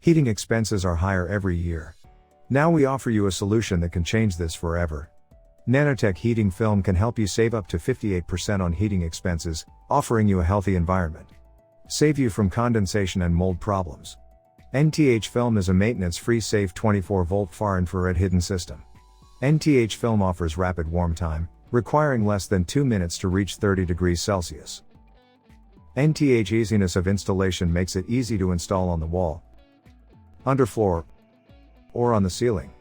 Heating expenses are higher every year. Now we offer you a solution that can change this forever. Nanotech heating film can help you save up to 58% on heating expenses, offering you a healthy environment. Save you from condensation and mold problems. NTH film is a maintenance-free safe 24-volt far infrared hidden system. NTH film offers rapid warm time, requiring less than 2 minutes to reach 30 degrees Celsius. NTH easiness of installation makes it easy to install on the wall, underfloor, or on the ceiling.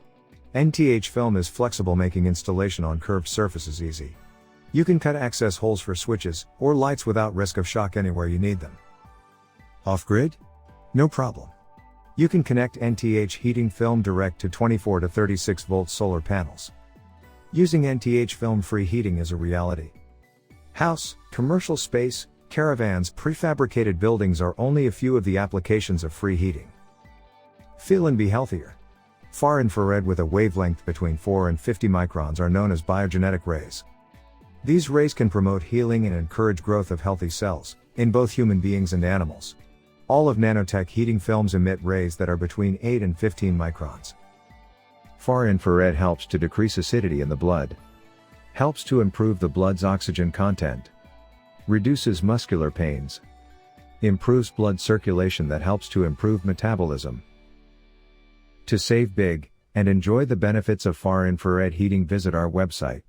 NTH film is flexible, making installation on curved surfaces easy. You can cut access holes for switches or lights without risk of shock anywhere you need them. Off-grid? No problem. You can connect NTH heating film direct to 24 to 36 volt solar panels. Using NTH film free heating is a reality. House, commercial space, caravans, prefabricated buildings are only a few of the applications of free heating. Feel and be healthier. Far infrared with a wavelength between 4 and 50 microns are known as biogenetic rays. These rays can promote healing and encourage growth of healthy cells, in both human beings and animals. All of Nanotech heating films emit rays that are between 8 and 15 microns. Far infrared helps to decrease acidity in the blood. Helps to improve the blood's oxygen content. Reduces muscular pains. Improves blood circulation that helps to improve metabolism. To save big, and enjoy the benefits of far infrared heating, visit our website.